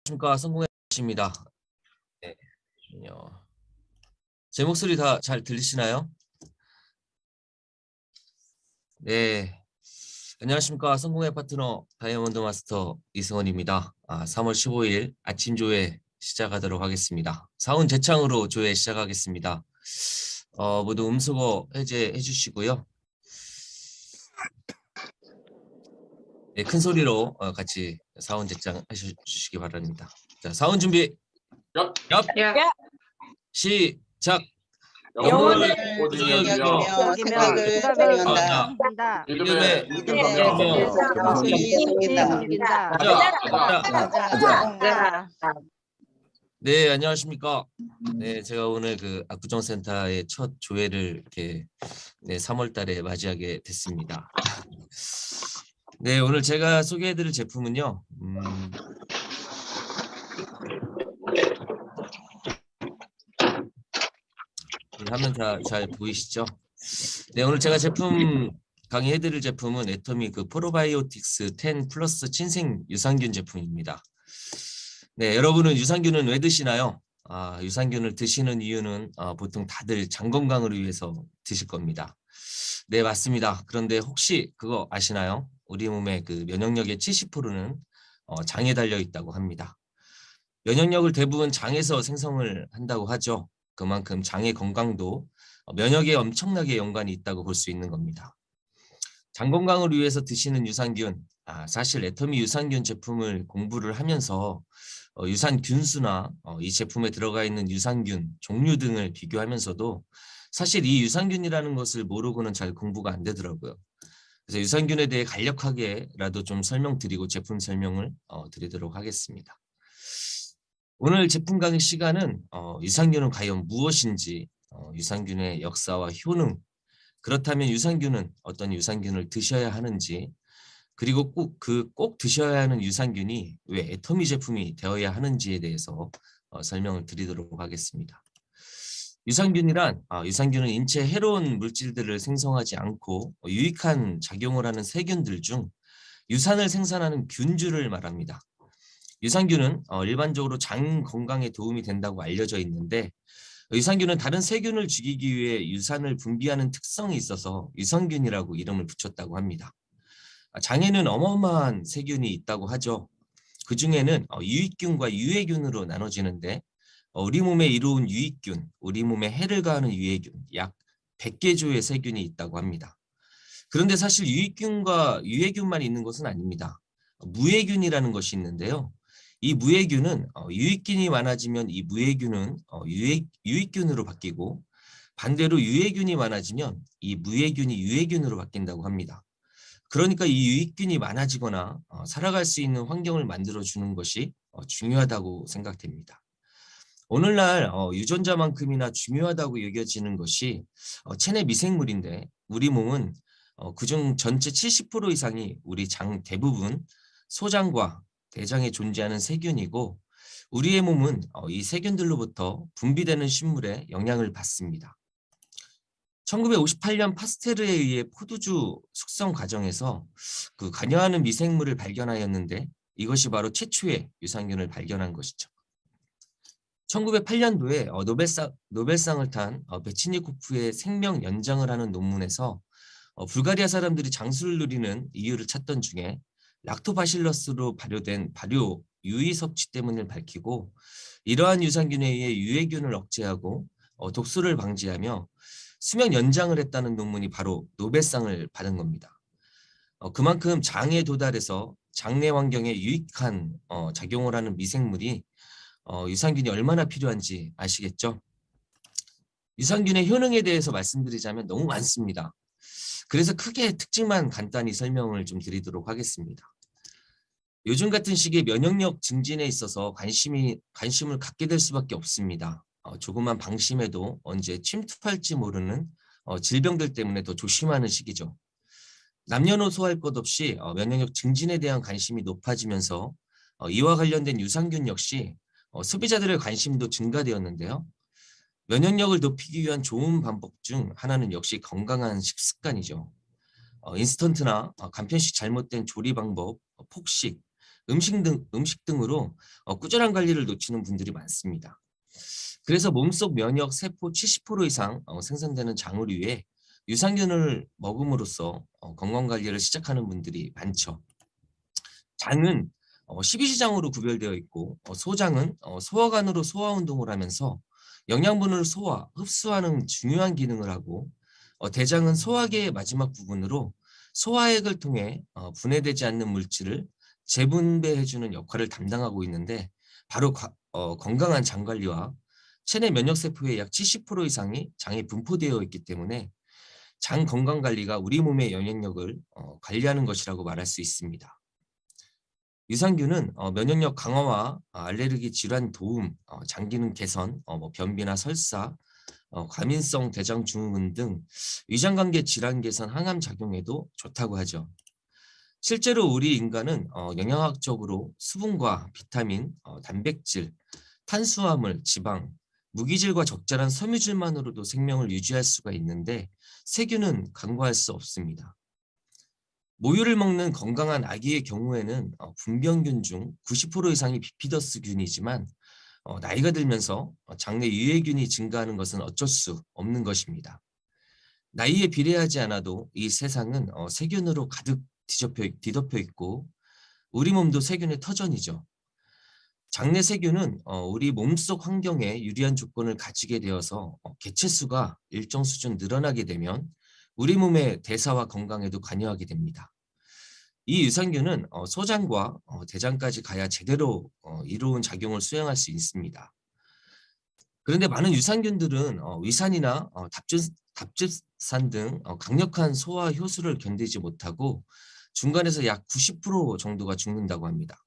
안녕하십니까, 성공했습니다. 네, 제 목소리 다 잘 들리시나요? 네, 안녕하십니까, 성공의 파트너 다이아몬드 마스터 이승원입니다. 3월 15일 아침 조회 시작하도록 하겠습니다. 사운 재창으로 조회 시작하겠습니다. 모두 음소거 해제해 주시고요. 네, 큰 소리로 같이 사운 재창 해주시기 바랍니다. 자, 사운 준비. 야. 시작. 영혼을 보증하며 생각을 생각한다. 믿음의 명령을 숨긴다. 네, 안녕하십니까. 네, 제가 오늘 그 압구정센터의 첫 조회를 이렇게 3월 달에 맞이하게 됐습니다. 네, 오늘 제가 소개해드릴 제품은요. 화면 잘 보이시죠? 네, 오늘 제가 제품 강의해드릴 제품은 애터미 그 프로바이오틱스 10 플러스 친생 유산균 제품입니다. 네, 여러분은 유산균은 왜 드시나요? 유산균을 드시는 이유는 보통 다들 장 건강을 위해서 드실 겁니다. 네, 맞습니다. 그런데 혹시 그거 아시나요? 우리 몸의 그 면역력의 70%는 장에 달려 있다고 합니다. 면역력을 대부분 장에서 생성을 한다고 하죠. 그만큼 장의 건강도 면역에 엄청나게 연관이 있다고 볼 수 있는 겁니다. 장 건강을 위해서 드시는 유산균, 사실 애터미 유산균 제품을 공부를 하면서 유산균수나 이 제품에 들어가 있는 유산균 종류 등을 비교하면서도 사실 이 유산균이라는 것을 모르고는 잘 공부가 안 되더라고요. 그래서 유산균에 대해 간략하게라도 좀 설명드리고 제품 설명을 드리도록 하겠습니다. 오늘 제품 강의 시간은 유산균은 과연 무엇인지, 유산균의 역사와 효능, 그렇다면 유산균은 어떤 유산균을 드셔야 하는지, 그리고 꼭 드셔야 하는 유산균이 왜 애터미 제품이 되어야 하는지에 대해서 설명을 드리도록 하겠습니다. 유산균은 인체에 해로운 물질들을 생성하지 않고 유익한 작용을 하는 세균들 중 유산을 생산하는 균주를 말합니다. 유산균은 일반적으로 장 건강에 도움이 된다고 알려져 있는데 유산균은 다른 세균을 죽이기 위해 유산을 분비하는 특성이 있어서 유산균이라고 이름을 붙였다고 합니다. 장에는 어마어마한 세균이 있다고 하죠. 그 중에는 유익균과 유해균으로 나눠지는데 우리 몸에 이로운 유익균, 우리 몸에 해를 가하는 유해균 약 100개 조의 세균이 있다고 합니다. 그런데 사실 유익균과 유해균만 있는 것은 아닙니다. 무해균이라는 것이 있는데요. 이 무해균은 유익균이 많아지면 이 무해균은 유익균으로 바뀌고 반대로 유해균이 많아지면 이 무해균이 유해균으로 바뀐다고 합니다. 그러니까 이 유익균이 많아지거나 살아갈 수 있는 환경을 만들어주는 것이 중요하다고 생각됩니다. 오늘날 유전자만큼이나 중요하다고 여겨지는 것이 체내 미생물인데 우리 몸은 그중 전체 70% 이상이 우리 장 대부분 소장과 대장에 존재하는 세균이고 우리의 몸은 이 세균들로부터 분비되는 식물에 영향을 받습니다. 1958년 파스테르에 의해 포도주 숙성 과정에서 그 관여하는 미생물을 발견하였는데 이것이 바로 최초의 유산균을 발견한 것이죠. 1908년도에 노벨상을 탄 베치니코프의 생명 연장을 하는 논문에서 불가리아 사람들이 장수를 누리는 이유를 찾던 중에 락토바실러스로 발효된 발효 유의 섭취 때문을 밝히고 이러한 유산균에 의해 유해균을 억제하고 독소를 방지하며 수명 연장을 했다는 논문이 바로 노벨상을 받은 겁니다. 그만큼 장에 도달해서 장내 환경에 유익한 작용을 하는 미생물이 유산균이 얼마나 필요한지 아시겠죠? 유산균의 효능에 대해서 말씀드리자면 너무 많습니다. 그래서 크게 특징만 간단히 설명을 좀 드리도록 하겠습니다. 요즘 같은 시기에 면역력 증진에 있어서 관심을 갖게 될 수밖에 없습니다. 조금만 방심해도 언제 침투할지 모르는 질병들 때문에 더 조심하는 시기죠. 남녀노소 할 것 없이 면역력 증진에 대한 관심이 높아지면서 이와 관련된 유산균 역시 소비자들의 관심도 증가되었는데요. 면역력을 높이기 위한 좋은 방법 중 하나는 역시 건강한 식습관이죠. 인스턴트나 간편식 잘못된 조리 방법, 폭식, 음식 등으로 꾸준한 관리를 놓치는 분들이 많습니다. 그래서 몸속 면역 세포 70% 이상 생산되는 장을 위해 유산균을 먹음으로써 건강 관리를 시작하는 분들이 많죠. 장은 12지장으로 구별되어 있고 소장은 소화관으로 소화 운동을 하면서 영양분을 소화, 흡수하는 중요한 기능을 하고 대장은 소화계의 마지막 부분으로 소화액을 통해 분해되지 않는 물질을 재분배해주는 역할을 담당하고 있는데 바로 건강한 장 관리와 체내 면역세포의 약 70% 이상이 장에 분포되어 있기 때문에 장 건강 관리가 우리 몸의 영향력을 관리하는 것이라고 말할 수 있습니다. 유산균은 면역력 강화와 알레르기 질환 도움, 장 기능 개선, 변비나 설사, 과민성 대장 증후군 등 위장관계 질환 개선 항암 작용에도 좋다고 하죠. 실제로 우리 인간은 영양학적으로 수분과 비타민, 단백질, 탄수화물, 지방, 무기질과 적절한 섬유질만으로도 생명을 유지할 수가 있는데 세균은 간과할 수 없습니다. 모유를 먹는 건강한 아기의 경우에는 분변균 중 90% 이상이 비피더스균이지만 나이가 들면서 장내 유해균이 증가하는 것은 어쩔 수 없는 것입니다. 나이에 비례하지 않아도 이 세상은 세균으로 가득 뒤덮여 있고 우리 몸도 세균의 터전이죠. 장내 세균은 우리 몸속 환경에 유리한 조건을 가지게 되어서 개체수가 일정 수준 늘어나게 되면 우리 몸의 대사와 건강에도 관여하게 됩니다. 이 유산균은 소장과 대장까지 가야 제대로 이로운 작용을 수행할 수 있습니다. 그런데 많은 유산균들은 위산이나 답즙산 등 강력한 소화 효소를 견디지 못하고 중간에서 약 90% 정도가 죽는다고 합니다.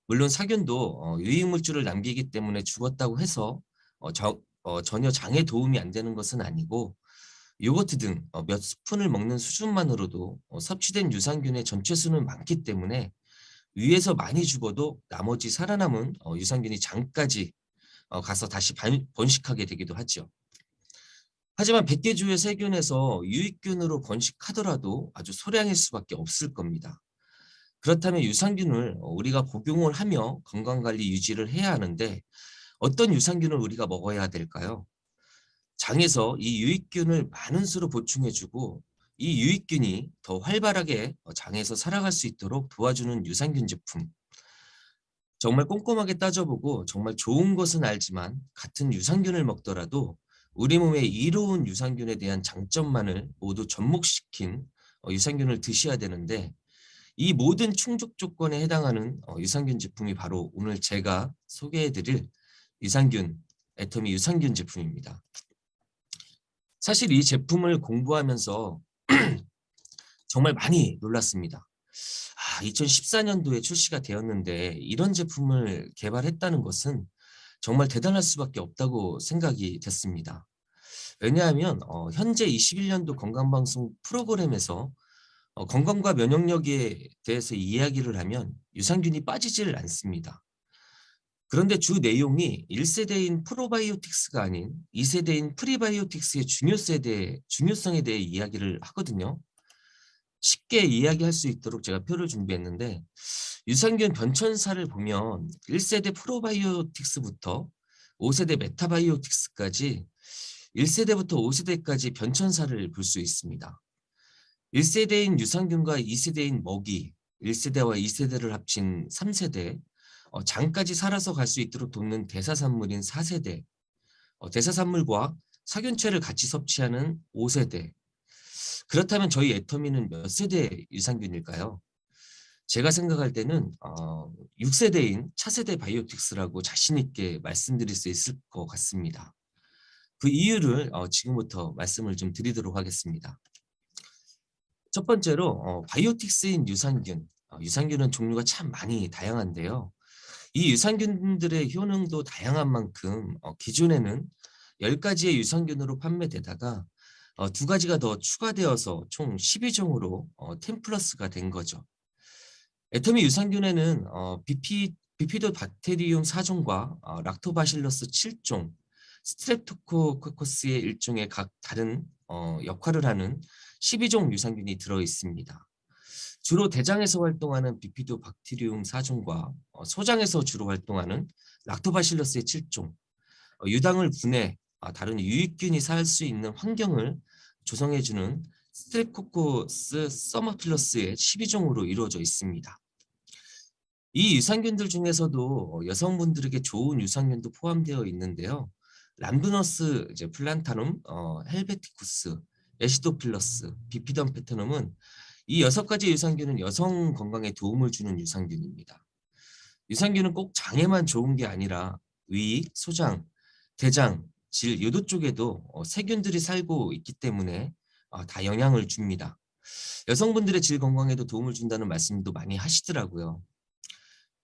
물론 사균도 유익물질을 남기기 때문에 죽었다고 해서 전혀 장에 도움이 안 되는 것은 아니고 요거트 등 몇 스푼을 먹는 수준만으로도 섭취된 유산균의 전체 수는 많기 때문에 위에서 많이 죽어도 나머지 살아남은 유산균이 장까지 가서 다시 번식하게 되기도 하죠. 하지만 100개 주의 세균에서 유익균으로 번식하더라도 아주 소량일 수밖에 없을 겁니다. 그렇다면 유산균을 우리가 복용을 하며 건강관리 유지를 해야 하는데 어떤 유산균을 우리가 먹어야 될까요? 장에서 이 유익균을 많은 수로 보충해주고 이 유익균이 더 활발하게 장에서 살아갈 수 있도록 도와주는 유산균 제품. 정말 꼼꼼하게 따져보고 정말 좋은 것은 알지만 같은 유산균을 먹더라도 우리 몸의 이로운 유산균에 대한 장점만을 모두 접목시킨 유산균을 드셔야 되는데 이 모든 충족 조건에 해당하는 유산균 제품이 바로 오늘 제가 소개해드릴 유산균, 애터미 유산균 제품입니다. 사실 이 제품을 공부하면서 정말 많이 놀랐습니다. 2014년도에 출시가 되었는데 이런 제품을 개발했다는 것은 정말 대단할 수밖에 없다고 생각이 됐습니다. 왜냐하면 현재 21년도 건강방송 프로그램에서 건강과 면역력에 대해서 이야기를 하면 유산균이 빠지질 않습니다. 그런데 주 내용이 1세대인 프로바이오틱스가 아닌 2세대인 프리바이오틱스의 중요성에 대해 이야기를 하거든요. 쉽게 이야기할 수 있도록 제가 표를 준비했는데 유산균 변천사를 보면 1세대 프로바이오틱스부터 5세대 메타바이오틱스까지 1세대부터 5세대까지 변천사를 볼 수 있습니다. 1세대인 유산균과 2세대인 먹이, 1세대와 2세대를 합친 3세대, 장까지 살아서 갈 수 있도록 돕는 대사산물인 4세대, 대사산물과 사균체를 같이 섭취하는 5세대. 그렇다면 저희 애터미는 몇 세대 유산균일까요? 제가 생각할 때는 6세대인 차세대 바이오틱스라고 자신 있게 말씀드릴 수 있을 것 같습니다. 그 이유를 지금부터 말씀을 좀 드리도록 하겠습니다. 첫 번째로 바이오틱스인 유산균. 유산균은 종류가 참 많이 다양한데요. 이 유산균들의 효능도 다양한 만큼 기존에는 10가지의 유산균으로 판매되다가 2가지가 더 추가되어서 총 12종으로 10플러스가 된 거죠. 애터미 유산균에는 비피도박테리움 4종과 락토바실러스 7종, 스트랩토코커스의 일종의 각 다른 역할을 하는 12종 유산균이 들어 있습니다. 주로 대장에서 활동하는 비피도박테리움 4종과 소장에서 주로 활동하는 락토바실러스의 7종, 유당을 분해 다른 유익균이 살 수 있는 환경을 조성해주는 스트레코코스 서머필러스의 12종으로 이루어져 있습니다. 이 유산균들 중에서도 여성분들에게 좋은 유산균도 포함되어 있는데요. 람브너스 플란타눔, 헬베티쿠스, 에시도필러스, 비피덤 페터넘은 이 6가지 유산균은 여성 건강에 도움을 주는 유산균입니다. 유산균은 꼭 장에만 좋은 게 아니라 위, 소장, 대장, 질, 요도 쪽에도 세균들이 살고 있기 때문에 다 영향을 줍니다. 여성분들의 질 건강에도 도움을 준다는 말씀도 많이 하시더라고요.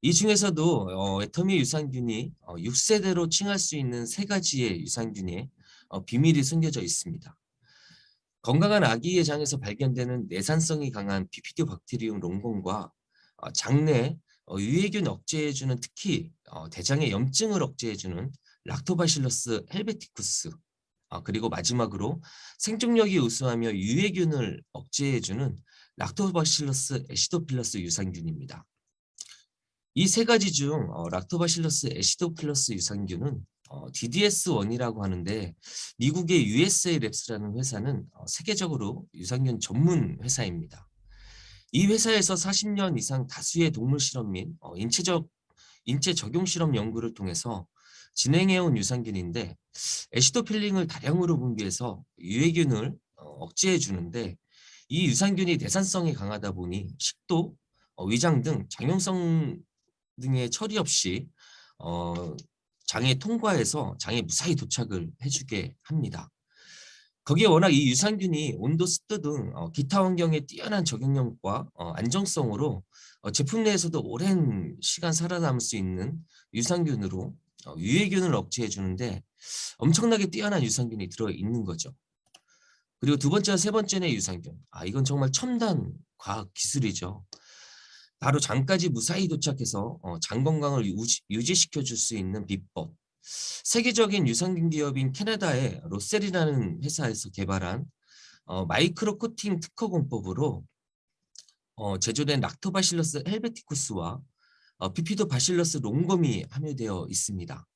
이 중에서도 애터미 유산균이 6세대로 칭할 수 있는 3가지의 유산균에 비밀이 숨겨져 있습니다. 건강한 아기의 장에서 발견되는 내산성이 강한 비피디오박테리움 롱곤과 장내 유해균 억제해주는 특히 대장의 염증을 억제해주는 락토바실러스 헬베티쿠스, 그리고 마지막으로 생존력이 우수하며 유해균을 억제해주는 락토바실러스 애시도필러스 유산균입니다. 이 3가지 중 락토바실러스 애시도필러스 유산균은 DDS1이라고 하는데 미국의 USA 랩스라는 회사는 세계적으로 유산균 전문 회사입니다. 이 회사에서 40년 이상 다수의 동물 실험 및 인체 적용 실험 연구를 통해서 진행해온 유산균인데 애시도필링을 다량으로 분비해서 유해균을 억제해 주는데 이 유산균이 내산성이 강하다 보니 식도, 위장 등 장용성 등의 처리 없이 장에 통과해서 장에 무사히 도착을 해주게 합니다. 거기에 워낙 이 유산균이 온도, 습도 등 기타 환경에 뛰어난 적응력과 안정성으로 제품 내에서도 오랜 시간 살아남을 수 있는 유산균으로 유해균을 억제해 주는데 엄청나게 뛰어난 유산균이 들어있는 거죠. 그리고 두 번째와 세 번째는 유산균. 이건 정말 첨단 과학 기술이죠. 바로 장까지 무사히 도착해서 장 건강을 유지시켜 줄 수 있는 비법. 세계적인 유산균 기업인 캐나다의 로셀이라는 회사에서 개발한 마이크로 코팅 특허 공법으로 제조된 락토바실러스 헬베티쿠스와 비피도바실러스 롱검이 함유되어 있습니다.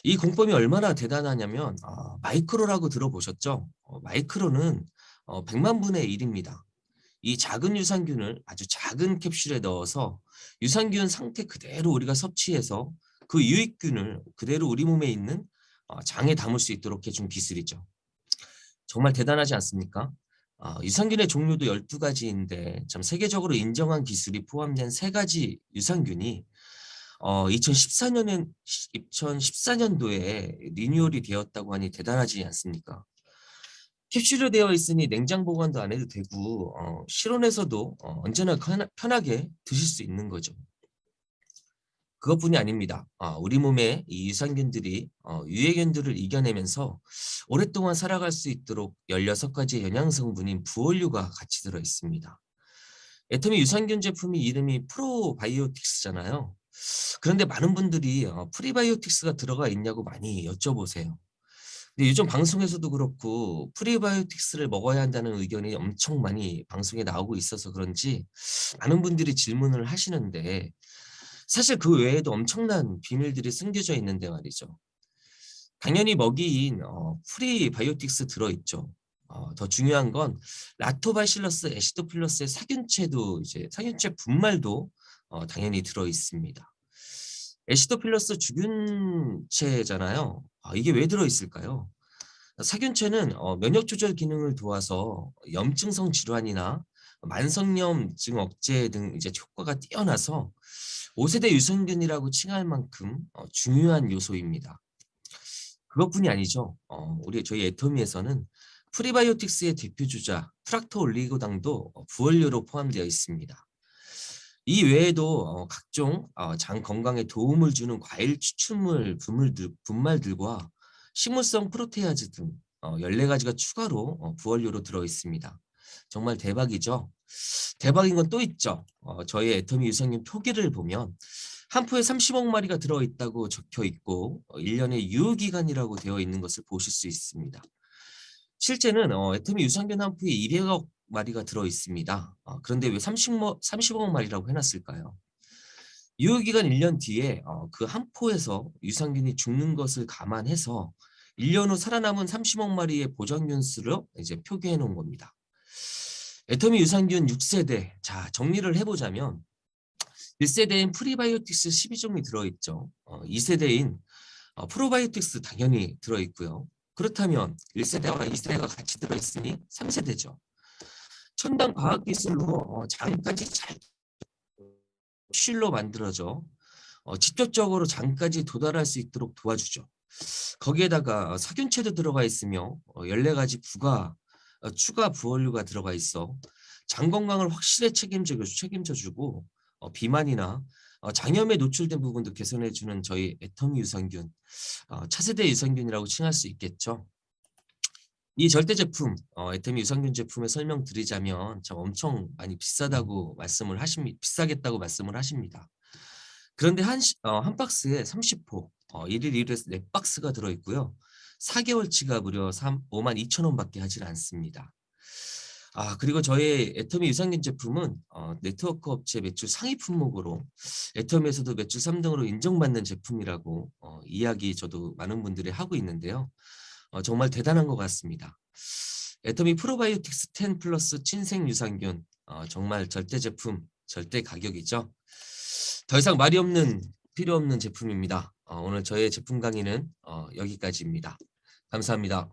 이 공법이 얼마나 대단하냐면 마이크로라고 들어보셨죠? 마이크로는 100만 분의 1입니다. 이 작은 유산균을 아주 작은 캡슐에 넣어서 유산균 상태 그대로 우리가 섭취해서 그 유익균을 그대로 우리 몸에 있는 장에 담을 수 있도록 해준 기술이죠. 정말 대단하지 않습니까? 유산균의 종류도 12가지인데 참 세계적으로 인정한 기술이 포함된 3가지 유산균이 2014년도에 리뉴얼이 되었다고 하니 대단하지 않습니까? 캡슐로 되어 있으니 냉장 보관도 안 해도 되고 실온에서도 언제나 편하게 드실 수 있는 거죠. 그것뿐이 아닙니다. 우리 몸에 이 유산균들이 유해균들을 이겨내면서 오랫동안 살아갈 수 있도록 16가지의 영양성분인 부원료가 같이 들어 있습니다. 애터미 유산균 제품이 이름이 프로바이오틱스잖아요. 그런데 많은 분들이 프리바이오틱스가 들어가 있냐고 많이 여쭤보세요. 근데 요즘 방송에서도 그렇고 프리바이오틱스를 먹어야 한다는 의견이 엄청 많이 방송에 나오고 있어서 그런지 많은 분들이 질문을 하시는데 사실 그 외에도 엄청난 비밀들이 숨겨져 있는데 말이죠. 당연히 먹이인 프리바이오틱스 들어있죠. 더 중요한 건 라토바실러스 애시도필러스의 사균체 분말도 당연히 들어있습니다. 애시도필러스 주균체잖아요. 이게 왜 들어있을까요? 사균체는 면역 조절 기능을 도와서 염증성 질환이나 만성염증 억제 등 효과가 뛰어나서 5세대 유산균이라고 칭할 만큼 중요한 요소입니다. 그것뿐이 아니죠. 저희 애터미에서는 프리바이오틱스의 대표 주자 프락토올리고당도 부원료로 포함되어 있습니다. 이 외에도 각종 장 건강에 도움을 주는 과일 추출물 분말들과 식물성 프로테아즈 등 14가지가 추가로 부원료로 들어 있습니다. 정말 대박이죠. 대박인 건 또 있죠. 저희 애터미 유산균 표기를 보면 한 포에 30억 마리가 들어있다고 적혀 있고 1년의 유효기간이라고 되어 있는 것을 보실 수 있습니다. 실제는 애터미 유산균 한 포에 200억 마리가 들어 있습니다. 그런데 왜 30억 마리라고 해놨을까요? 유효기간 1년 뒤에 그 한 포에서 유산균이 죽는 것을 감안해서 1년 후 살아남은 30억 마리의 보장균 수를 이제 표기해 놓은 겁니다. 애터미 유산균 6세대. 자, 정리를 해보자면 1세대인 프리바이오틱스 12종이 들어있죠. 2세대인 프로바이오틱스 당연히 들어있고요. 그렇다면 1세대와 2세대가 같이 들어있으니 3세대죠. 첨단 과학기술로 장까지 잘 실로 만들어져 직접적으로 장까지 도달할 수 있도록 도와주죠. 거기에다가 사균체도 들어가 있으며 14가지 추가 부원료가 들어가 있어 장 건강을 확실히 책임져주고 비만이나 장염에 노출된 부분도 개선해주는 저희 애터미 유산균, 차세대 유산균이라고 칭할 수 있겠죠. 이 절대 제품, 애터미 유산균 제품을 설명드리자면 참 엄청 많이 비싸겠다고 말씀을 하십니다. 그런데 한 박스에 30포, 1일 1회에서 4박스가 들어있고요. 4개월치가 무려 52,000원밖에 하질 않습니다. 그리고 저희 애터미 유산균 제품은 네트워크 업체 매출 상위 품목으로 애터미에서도 매출 3등으로 인정받는 제품이라고 이야기 저도 많은 분들이 하고 있는데요. 정말 대단한 것 같습니다. 애터미 프로바이오틱스 10 플러스 친생 유산균 정말 절대 제품, 절대 가격이죠. 더 이상 필요 없는 제품입니다. 오늘 저의 제품 강의는 여기까지입니다. 감사합니다.